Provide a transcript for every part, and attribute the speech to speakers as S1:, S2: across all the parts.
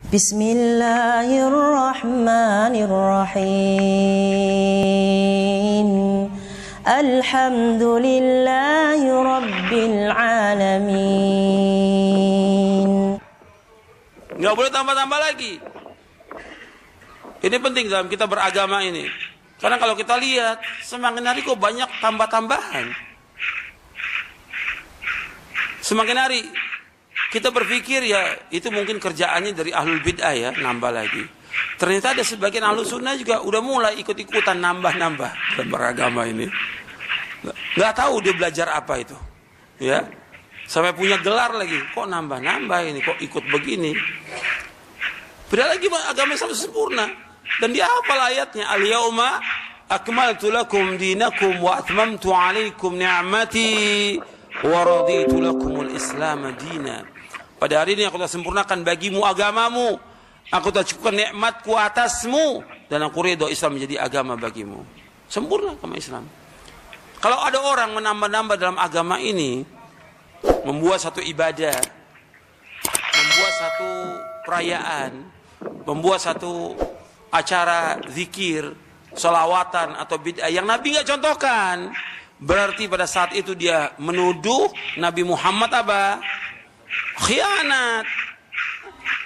S1: Bismillahirrahmanirrahim. Alhamdulillahi Rabbil Alamin.
S2: Nggak boleh tambah-tambah lagi. Ini penting dalam kita beragama ini. Karena kalau kita lihat, semakin hari kok banyak tambah-tambahan. Semakin hari kita berpikir ya itu mungkin kerjaannya dari ahlul bid'ah ya, nambah lagi. Ternyata ada sebagian ahlus sunnah juga udah mulai ikut-ikutan nambah-nambah dalam beragama ini. Nggak tahu dia belajar apa itu. Ya. Sampai punya gelar lagi. Kok nambah-nambah ini, kok ikut begini. Padahal lagi agama Islam sempurna. Dan dia hafal ayatnya, al-yauma akmaltu lakum dinakum wa atmamtu alaikum ni'mati wa raditu lakumul Islam dina. Pada hari ini aku telah sempurnakan bagimu agamamu, aku telah cukupkan nikmatku atasmu, dan aku ridho Islam menjadi agama bagimu. Sempurna agama Islam. Kalau ada orang menambah-nambah dalam agama ini, membuat satu ibadah, membuat satu perayaan, membuat satu acara zikir, sholawatan atau bid'ah yang Nabi nggak contohkan, berarti pada saat itu dia menuduh Nabi Muhammad apa? Khianat.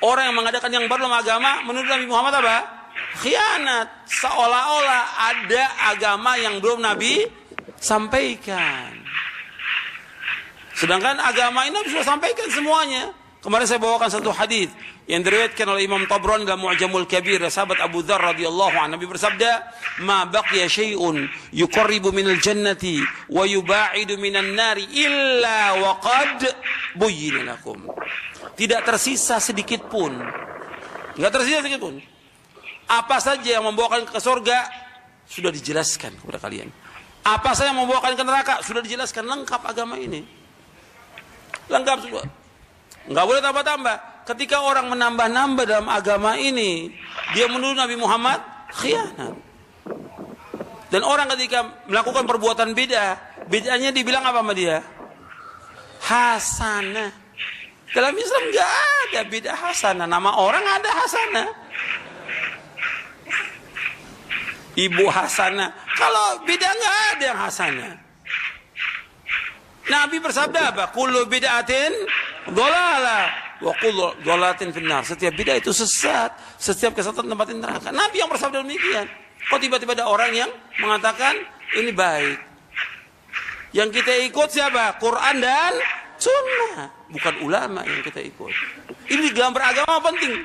S2: Orang yang mengadakan yang baru dalam agama menuduh Nabi Muhammad apa? Khianat. Seolah-olah ada agama yang belum Nabi sampaikan. Sedangkan agama ini Nabi sudah sampaikan semuanya. Kemarin saya bawakan satu hadis yang diriwayatkan oleh Imam Tabrani dalam Mu'jamul Kabir, sahabat Abu Dzar radhiyallahu anhu. Nabi bersabda, "Ma baqiya syai'un yuqarribu minal jannati wa yuba'idu minan nari illa wa qad buyyina lakum." Tidak tersisa sedikit pun. Enggak tersisa sedikit pun. Apa saja yang membawakan ke surga sudah dijelaskan kepada kalian. Apa saja yang membawakan ke neraka sudah dijelaskan, lengkap agama ini. Lengkap semua. Enggak boleh tambah-tambah. Ketika orang menambah-nambah dalam agama ini, dia menuduh Nabi Muhammad khianat. Dan orang ketika melakukan perbuatan bid'ah, bid'ahnya dibilang apa sama dia? Hasanah. Dalam Islam enggak ada bid'ah hasanah. Nama orang ada hasanah. Ibu hasanah. Kalau bid'ah enggak ada yang hasanah. Nabi bersabda apa? Kullu bid'atin dhalalah wa kullu dhalalatin finnar. Setiap bid'ah itu sesat, setiap kesesatan tempatin neraka. Nabi yang bersabda demikian. Kok tiba-tiba ada orang yang mengatakan ini baik? Yang kita ikut siapa? Quran dan Sunnah, bukan ulama yang kita ikut. Ini dalam beragama penting.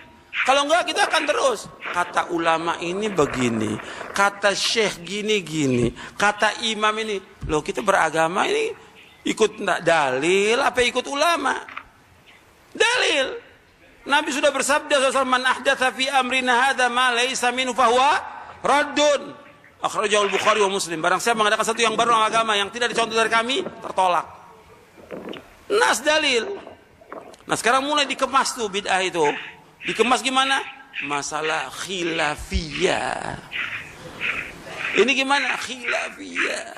S2: Kalau enggak kita akan terus kata ulama ini begini, kata syekh gini-gini, kata imam ini. Loh, kita beragama ini ikut dalil apa ikut ulama? Dalil. Nabi sudah bersabda sallallahu alaihi wasallam, "Man ahdatsa fi amrina hadza ma laysa minhu fa huwa raddun." Akhrajahu al-Bukhari wa Muslim. Barang siapa mengadakan satu yang baru dalam agama yang tidak dicontoh dari kami, tertolak. Nas dalil. Nah, sekarang mulai dikemas tuh bid'ah itu. Dikemas gimana? Masalah khilafiyah. Ini gimana? Khilafiyah.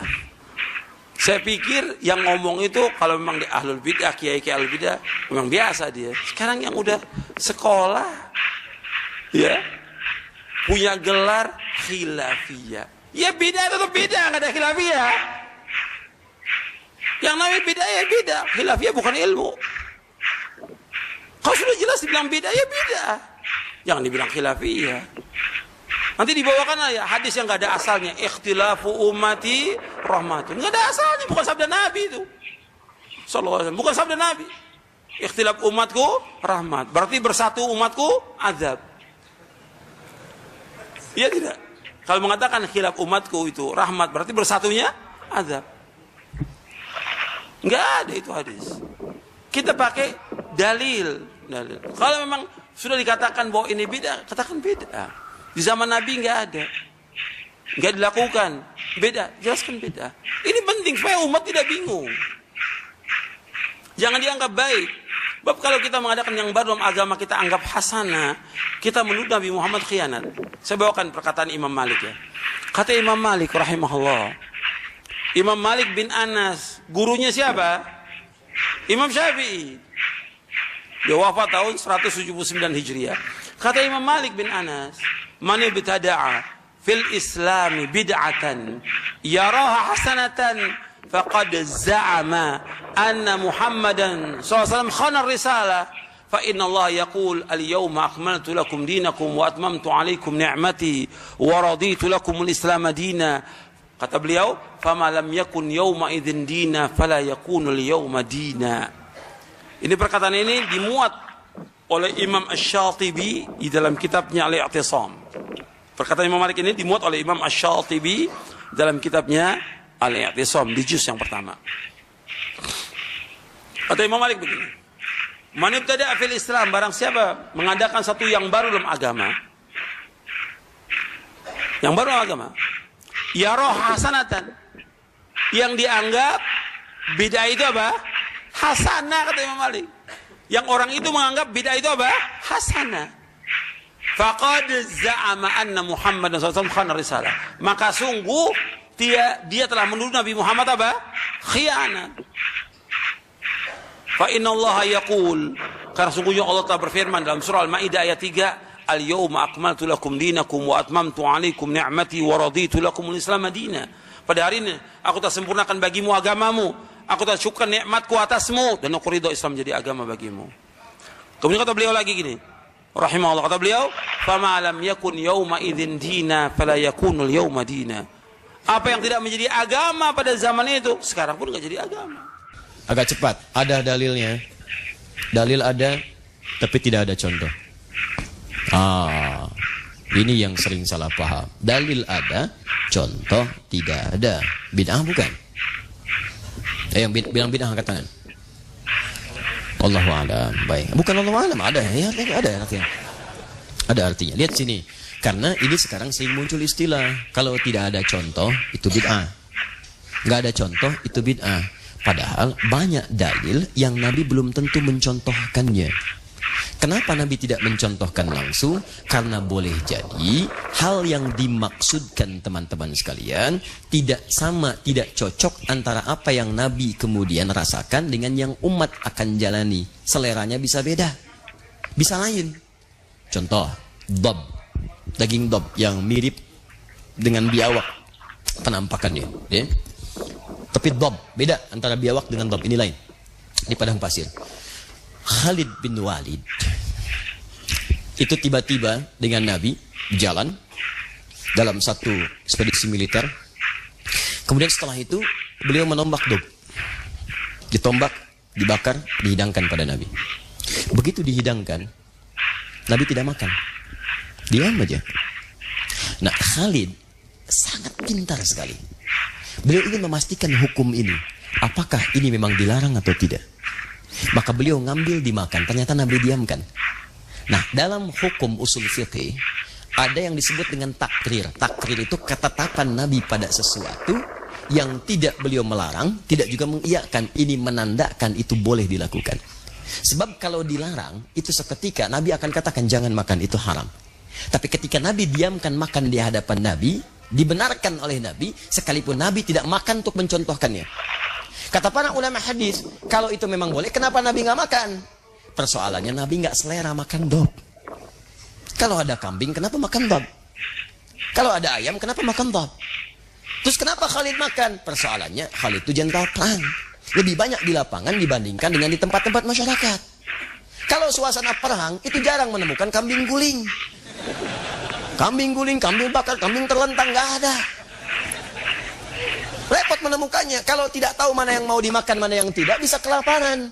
S2: Saya pikir yang ngomong itu kalau memang di ahlul bid'ah, kiai-kiai ahlul bid'ah, memang biasa dia. Sekarang yang udah sekolah, ya, punya gelar khilafiyah. Ya bid'ah tetap bid'ah, nggak ada khilafiyah. Yang namanya bid'ah ya bid'ah, khilafiyah bukan ilmu. Kalau sudah jelas dibilang bid'ah ya bid'ah, jangan dibilang khilafiyah. Nanti dibawakan ya hadis yang nggak ada asalnya, ikhtilafu ummati rahmatun, nggak ada asalnya, bukan sabda Nabi itu. Sallallahu alaihi wasallam, bukan sabda Nabi. Ikhtilaf umatku rahmat, berarti bersatu umatku azab. Iya tidak? Kalau mengatakan khilaf umatku itu rahmat, berarti bersatunya azab. Nggak ada itu hadis. Kita pakai dalil. Kalau memang sudah dikatakan bahwa ini bid'ah, katakan bid'ah. Di zaman Nabi nggak ada, nggak dilakukan, beda, jelaskan beda. Ini penting supaya umat tidak bingung. Jangan dianggap baik. Sebab kalau kita mengadakan yang baru dalam agama kita anggap hasanah, kita menuduh Nabi Muhammad khianat. Saya bawakan perkataan Imam Malik ya. Kata Imam Malik rahimahullah. Imam Malik bin Anas, gurunya siapa? Imam Syafi'i. Dia wafat tahun 179 Hijriah. Kata Imam Malik bin Anas, "Man ibtada'a fil Islami bid'atan yaraha hasanatan faqad za'ama anna Muhammadan SAW khana risalah fa inna Allah yaqul al-yawma akmaltu lakum dinakum wa atmamtu alaikum ni'mati wa raditu lakum al-islam dina." Kata beliau, "Fama lam yakun yawma idzin dina fala yakunu al-yawma dina." Ini perkataan ini dimuat oleh Imam Asy-Syatibi di dalam kitabnya Al-I'tisam. Perkataan Imam Malik ini dimuat oleh Imam Asy-Syatibi dalam kitabnya Al-I'tisam di juz yang pertama. Kata Imam Malik begini, "Man ibtada'a fil Islam," barang siapa mengadakan satu yang baru dalam agama, yang baru dalam agama, yarah hasanatan, yang dianggap bid'ah itu apa? Hasanah, kata Imam Malik. Yang orang itu menganggap bid'ah itu apa? Hasanah. Faqad za'ama anna Muhammadan SAW khana risalah. Maka sungguh dia telah menuduh Nabi Muhammad apa? Khianat. Fa inna Allah yaqul, karena sungguhnya Allah telah berfirman dalam surah Al-Maidah ayat 3, "Al-yawma akmaltu lakum dinakum wa atmamtu 'alaikum ni'mati wa raditu lakum al-Islam madina." Pada hari ini aku telah sempurnakan bagimu agamamu, aku telah syukur nikmatku atasmu, dan aku ridho Islam jadi agama bagimu. Kemudian kata beliau lagi gini, rahimahullah, kata beliau, "Fama lam yakun yawma idzin dina fala yakunul yawma dina." Apa yang tidak menjadi agama pada zaman itu, sekarang pun enggak jadi agama.
S3: Agak cepat, ada dalilnya. Dalil ada, tapi tidak ada contoh. Ini yang sering salah paham. Dalil ada, contoh tidak ada. Bid'ah bukan? Yang bilang bid'ah angkat tangan. Allahu a'lam. Baik. Bukan Allahu a'lam, ada ya, ada artinya. Ada artinya. Lihat sini. Karena ini sekarang sering muncul istilah, kalau tidak ada contoh itu bid'ah. Enggak ada contoh itu bid'ah. Padahal banyak dalil yang Nabi belum tentu mencontohkannya. Kenapa Nabi tidak mencontohkan langsung? Karena boleh jadi hal yang dimaksudkan teman-teman sekalian tidak sama, tidak cocok antara apa yang Nabi kemudian rasakan dengan yang umat akan jalani. Seleranya bisa beda, bisa lain. Contoh, dob, daging dob yang mirip dengan biawak penampakannya, ya. Tapi dob beda antara biawak dengan dob, ini lain. Di padang pasir, Khalid bin Walid itu tiba-tiba dengan Nabi jalan dalam satu ekspedisi militer. Kemudian setelah itu beliau menombak dob, ditombak, dibakar, dihidangkan pada Nabi. Begitu dihidangkan, Nabi tidak makan, diam aja. Nah, Khalid sangat pintar sekali. Beliau ingin memastikan hukum ini, apakah ini memang dilarang atau tidak. Maka beliau ngambil dimakan, ternyata Nabi diamkan. Nah, dalam hukum usul fiqih ada yang disebut dengan takrir. Takrir itu ketetapan Nabi pada sesuatu yang tidak beliau melarang, tidak juga mengiyakan. Ini menandakan itu boleh dilakukan. Sebab kalau dilarang, itu seketika Nabi akan katakan jangan makan, itu haram. Tapi ketika Nabi diamkan makan di hadapan Nabi, dibenarkan oleh Nabi, sekalipun Nabi tidak makan untuk mencontohkannya. Kata para ulama hadis, kalau itu memang boleh, kenapa Nabi nggak makan? Persoalannya Nabi nggak selera makan dob. Kalau ada kambing, kenapa makan dob? Kalau ada ayam, kenapa makan dob? Terus kenapa Khalid makan? Persoalannya Khalid itu jenderal perang, lebih banyak di lapangan dibandingkan dengan di tempat-tempat masyarakat. Kalau suasana perang, itu jarang menemukan kambing guling. Kambing guling, kambing bakar, kambing terlentang, nggak ada. Repot menemukannya. Kalau tidak tahu mana yang mau dimakan, mana yang tidak, bisa kelaparan.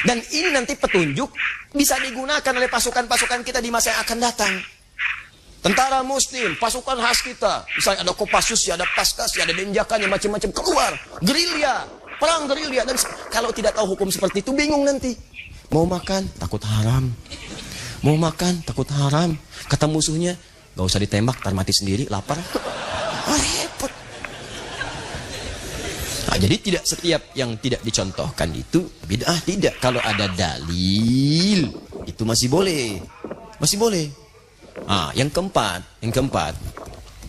S3: Dan ini nanti petunjuk bisa digunakan oleh pasukan-pasukan kita di masa yang akan datang. Tentara Muslim, pasukan khas kita, misalnya ada Kopassus, ada Paskas, ada Denjakan, macam-macam keluar, gerilya, perang gerilya. Dan kalau tidak tahu hukum seperti itu, bingung nanti. Mau makan, takut haram. Mau makan, takut haram. Kata musuhnya, gak usah ditembak, tar mati sendiri, lapar. Repot. Nah, jadi tidak setiap yang tidak dicontohkan itu bid'ah, tidak. Kalau ada dalil, itu masih boleh. Masih boleh. Yang keempat,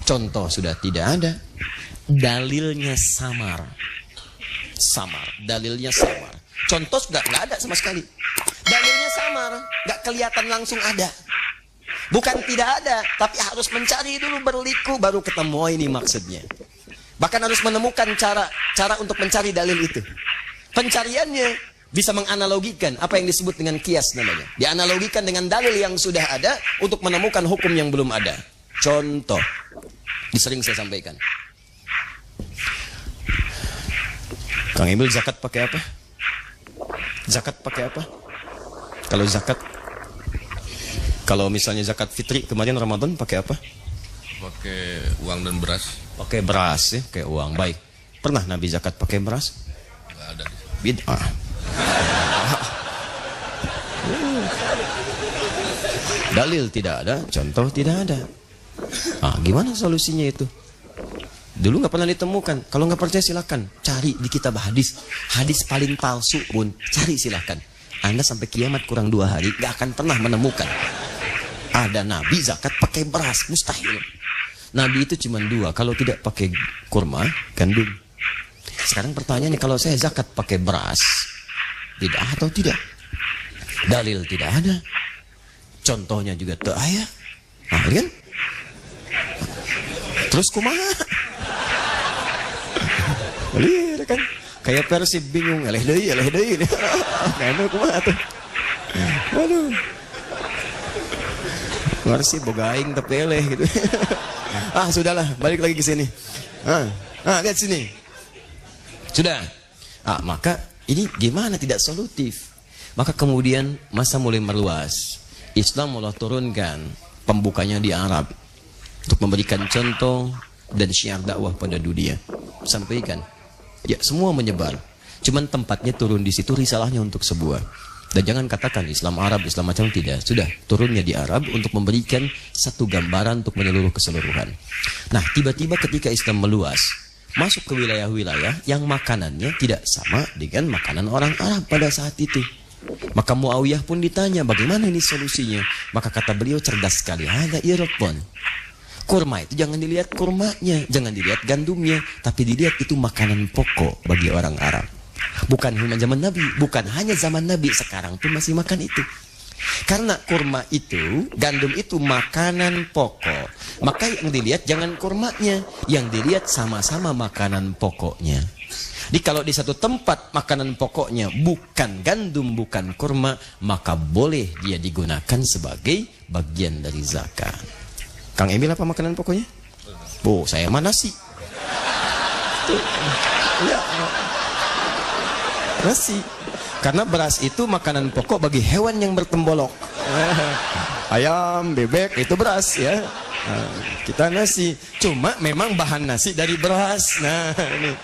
S3: contoh sudah tidak ada. Dalilnya samar. Dalilnya samar. Contoh sudah nggak ada sama sekali. Dalilnya nggak kelihatan langsung ada. Bukan tidak ada, tapi harus mencari dulu, berliku, baru ketemu. Oh, ini maksudnya. Bahkan harus menemukan cara untuk mencari dalil itu. Pencariannya bisa menganalogikan apa yang disebut dengan kias namanya. Dianalogikan dengan dalil yang sudah ada untuk menemukan hukum yang belum ada. Contoh, sering saya sampaikan. Kang Emil, zakat pakai apa? Zakat pakai apa? Kalau misalnya zakat fitri kemarin Ramadan pakai apa?
S4: Pakai uang dan beras.
S3: Pakai beras ya, kayak uang. Baik. Pernah Nabi zakat pakai beras?
S4: Nggak ada.
S3: Bid'ah. Dalil tidak ada, contoh tidak ada. Gimana solusinya itu? Dulu nggak pernah ditemukan. Kalau nggak percaya silakan cari di kitab hadis. Hadis paling palsu pun cari silakan. Anda sampai kiamat kurang 2 hari nggak akan pernah menemukan ada Nabi zakat pakai beras, mustahil. Nabi itu cuma 2, kalau tidak pakai kurma, gandum. Sekarang pertanyaannya, kalau saya zakat pakai beras, tidak atau tidak? Dalil tidak ada, contohnya juga tak ada. Kan? Terus kumaha? Lihat kan? Kayak Persib bingung, eleh deui. Kayaknya kumaha tuh? Waduh. Persib boga aing tapi eleh gitu. Sudahlah, balik lagi ke sini. Lihat sini. Sudah. Maka ini gimana tidak solutif? Maka kemudian masa mulai meluas. Islam mulai turunkan pembukanya di Arab untuk memberikan contoh dan syiar dakwah pada dunia. Sampaikan. Ya, semua menyebar. Cuman tempatnya turun di situ, risalahnya untuk sebuah. Dan jangan katakan Islam Arab, Islam macam, tidak. Sudah, turunnya di Arab untuk memberikan satu gambaran untuk menyeluruh keseluruhan. Nah, tiba-tiba ketika Islam meluas, masuk ke wilayah-wilayah yang makanannya tidak sama dengan makanan orang Arab pada saat itu. Maka Muawiyah pun ditanya, bagaimana ini solusinya? Maka kata beliau cerdas sekali, ada irfan. Kurma itu jangan dilihat kurmanya, jangan dilihat gandumnya, tapi dilihat itu makanan pokok bagi orang Arab. Bukan hanya zaman Nabi, bukan hanya zaman Nabi, sekarang pun masih makan itu. Karena kurma itu, gandum itu makanan pokok. Maka yang dilihat jangan kurmanya, yang dilihat sama-sama makanan pokoknya. Jadi kalau di satu tempat makanan pokoknya bukan gandum, bukan kurma, maka boleh dia digunakan sebagai bagian dari zakat. Kang Emil apa makanan pokoknya? Saya mah nasi. Ya. Nasi. Karena beras itu makanan pokok bagi hewan yang bertembolok. Ayam, bebek itu beras ya. Kita nasi. Cuma memang bahan nasi dari beras. Nah, ini.